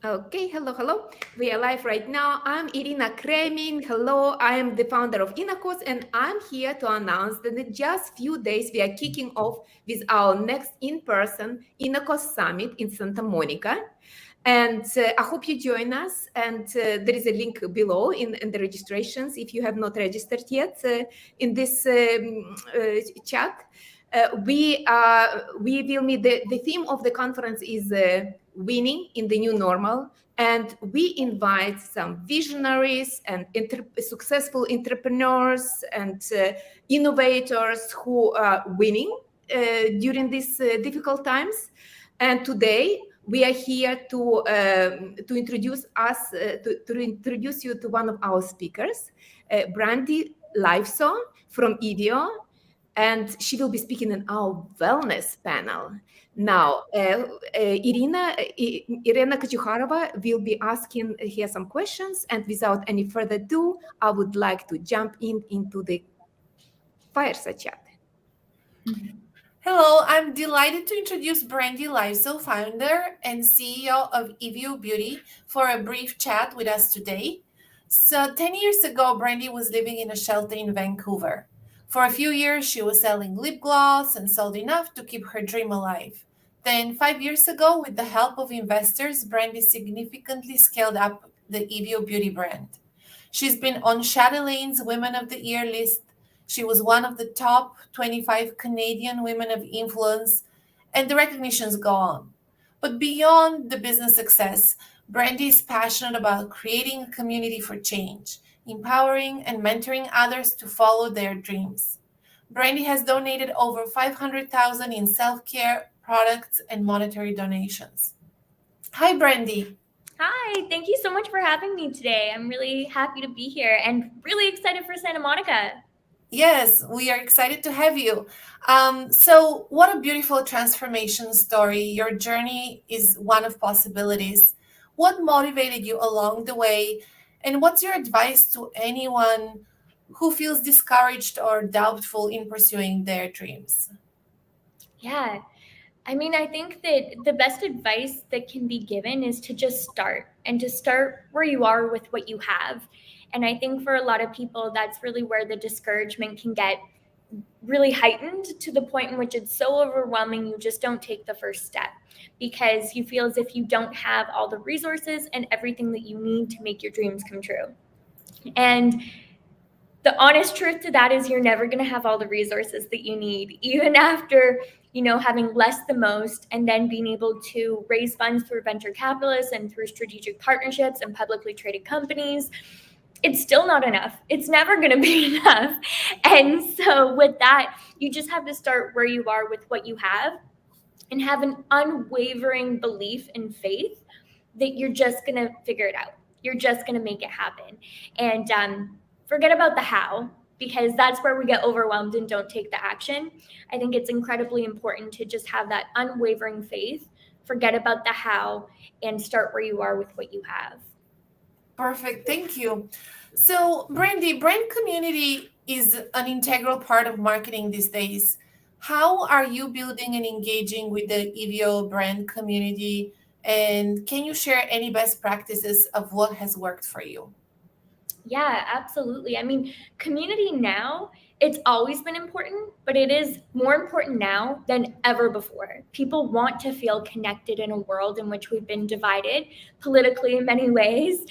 Okay, hello. We are live right now. I'm Irina Kremin. Hello, I am the founder of INNOCOS, and I'm here to announce that in just few days we are kicking off with our next in-person INNOCOS Summit in Santa Monica. And I hope you join us. And there is a link below in the registrations if you have not registered yet in this chat. We will meet the theme of the conference is winning in the new normal, and we invite some visionaries and successful entrepreneurs and innovators who are winning during these difficult times. And today we are here to introduce to introduce you to one of our speakers, Brandi Leifso from Evio, and she will be speaking in our wellness panel. Now, Irina Kachuharova will be asking here some questions, and without any further ado, I would like to jump into the fireside chat. Hello, I'm delighted to introduce Brandi Leifso, founder and CEO of Evio Beauty, for a brief chat with us today. So, 10 years ago, Brandi was living in a shelter in Vancouver. For a few years, she was selling lip gloss and sold enough to keep her dream alive. Then, 5 years ago, with the help of investors, Brandi significantly scaled up the Evio Beauty brand. She's been on Chatelain's Women of the Year list. She was one of the top 25 Canadian women of influence, and the recognitions go on. But beyond the business success, Brandy is passionate about creating a community for change, empowering and mentoring others to follow their dreams. Brandy has donated over 500,000 in self-care products and monetary donations. Hi, Brandy. Hi, thank you so much for having me today. I'm really happy to be here and really excited for Santa Monica. Yes, we are excited to have you. So, what a beautiful transformation story. Your journey is one of possibilities. What motivated you along the way? And what's your advice to anyone who feels discouraged or doubtful in pursuing their dreams? Yeah, I think that the best advice that can be given is to just start and to start where you are with what you have. And I think for a lot of people, that's really where the discouragement can get really heightened to the point in which it's so overwhelming you just don't take the first step because you feel as if you don't have all the resources and everything that you need to make your dreams come true. And the honest truth to that is you're never going to have all the resources that you need, even after having less the most and then being able to raise funds through venture capitalists and through strategic partnerships and publicly traded companies. It's still not enough. It's never going to be enough. And so with that, you just have to start where you are with what you have and have an unwavering belief and faith that you're just going to figure it out. You're just going to make it happen. And forget about the how, because that's where we get overwhelmed and don't take the action. I think it's incredibly important to just have that unwavering faith, forget about the how, and start where you are with what you have. Perfect. Thank you. So, Brandy, brand community is an integral part of marketing these days. How are you building and engaging with the Evio brand community? And can you share any best practices of what has worked for you? Yeah, absolutely. Community now, it's always been important, but it is more important now than ever before. People want to feel connected in a world in which we've been divided politically in many ways.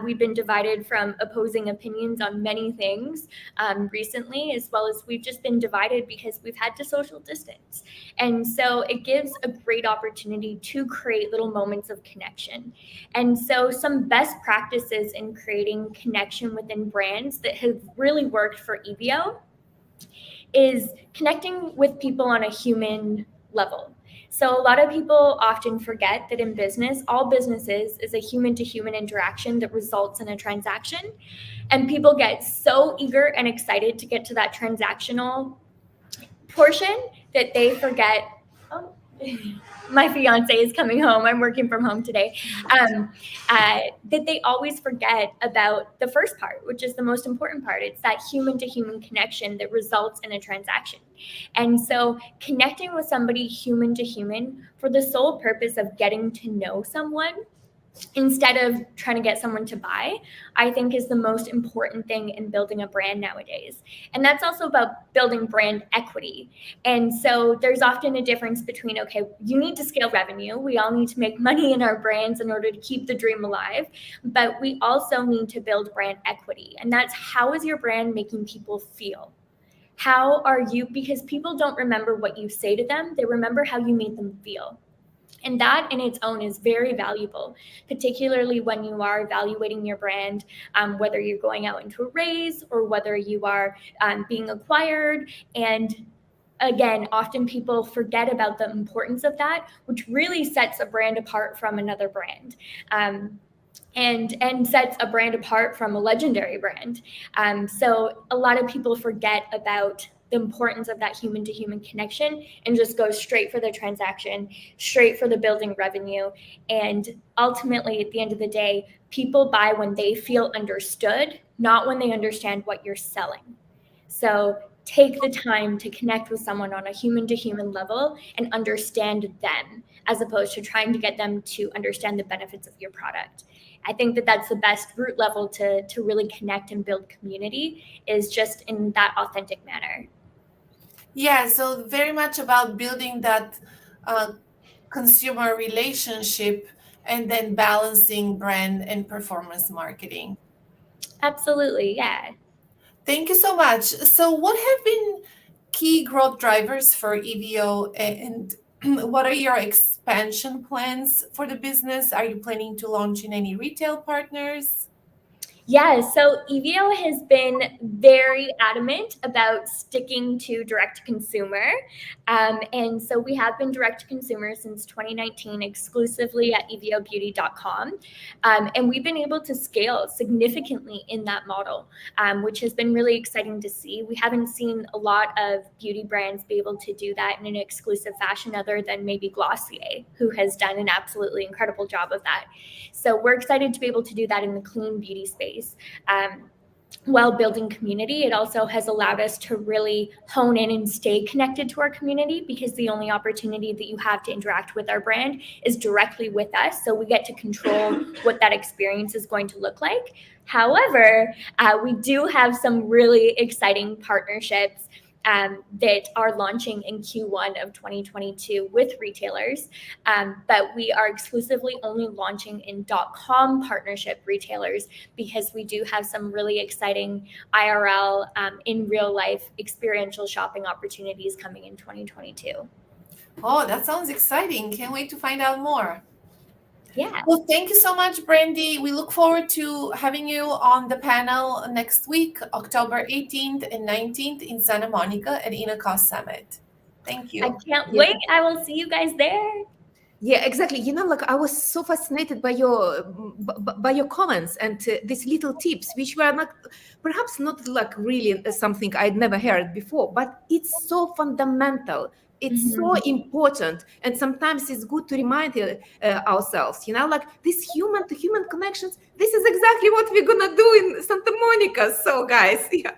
We've been divided from opposing opinions on many things recently, as well as we've just been divided because we've had to social distance. And so it gives a great opportunity to create little moments of connection. And so some best practices in creating connection within brands that have really worked for Evio is connecting with people on a human level. So a lot of people often forget that in business, all businesses is a human to human interaction that results in a transaction. And people get so eager and excited to get to that transactional portion that they forget, oh, my fiance is coming home. I'm working from home today. That they always forget about the first part, which is the most important part. It's that human to human connection that results in a transaction. And so connecting with somebody human to human for the sole purpose of getting to know someone instead of trying to get someone to buy, I think is the most important thing in building a brand nowadays. And that's also about building brand equity. And so there's often a difference between, okay, you need to scale revenue. We all need to make money in our brands in order to keep the dream alive. But we also need to build brand equity. And that's, how is your brand making people feel? How are you, because people don't remember what you say to them, they remember how you made them feel. And that in its own is very valuable, particularly when you are evaluating your brand, whether you're going out into a raise or whether you are being acquired. And again, often people forget about the importance of that, which really sets a brand apart from another brand. And sets a brand apart from a legendary brand. So a lot of people forget about the importance of that human to human connection and just go straight for the transaction, straight for the building revenue. And ultimately, at the end of the day, people buy when they feel understood, not when they understand what you're selling. So take the time to connect with someone on a human to human level and understand them, as opposed to trying to get them to understand the benefits of your product. I think that that's the best root level to really connect and build community, is just in that authentic manner. Yeah, so very much about building that consumer relationship and then balancing brand and performance marketing. Absolutely, yeah. Thank you so much. So what have been key growth drivers for Evio, and what are your expansion plans for the business? Are you planning to launch in any retail partners? Yeah, so Evio has been very adamant about sticking to direct to consumer. And so we have been direct to consumer since 2019, exclusively at eviobeauty.com. And we've been able to scale significantly in that model, which has been really exciting to see. We haven't seen a lot of beauty brands be able to do that in an exclusive fashion, other than maybe Glossier, who has done an absolutely incredible job of that. So we're excited to be able to do that in the clean beauty space. While building community, it also has allowed us to really hone in and stay connected to our community, because the only opportunity that you have to interact with our brand is directly with us. So we get to control what that experience is going to look like. However, we do have some really exciting partnerships that are launching in Q1 of 2022 with retailers, but we are exclusively only launching in .com partnership retailers, because we do have some really exciting IRL, in real life experiential shopping opportunities coming in 2022. Oh, that sounds exciting. Can't wait to find out more. Yeah. Well, thank you so much, Brandi. We look forward to having you on the panel next week, October 18th and 19th in Santa Monica at INNOCOS Summit. Thank you. I can't wait. I will see you guys there. Yeah, exactly. Like I was so fascinated by your comments and these little tips, which were not, perhaps not like really something I'd never heard before, but it's so fundamental. It's so important, and sometimes it's good to remind ourselves, like these human to human connections. This is exactly what we're gonna do in Santa Monica. So, guys, yeah,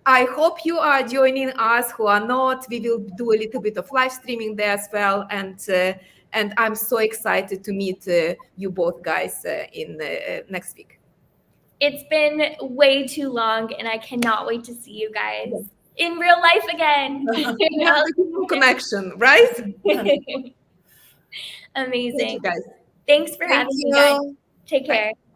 I hope you are joining us. Who are not, we will do a little bit of live streaming there as well, and I'm so excited to meet you both guys in next week. It's been way too long, and I cannot wait to see you guys in real life again. Yeah, the human connection, right? Amazing. Thank you, guys. Thanks for having me, guys. Take care. Bye.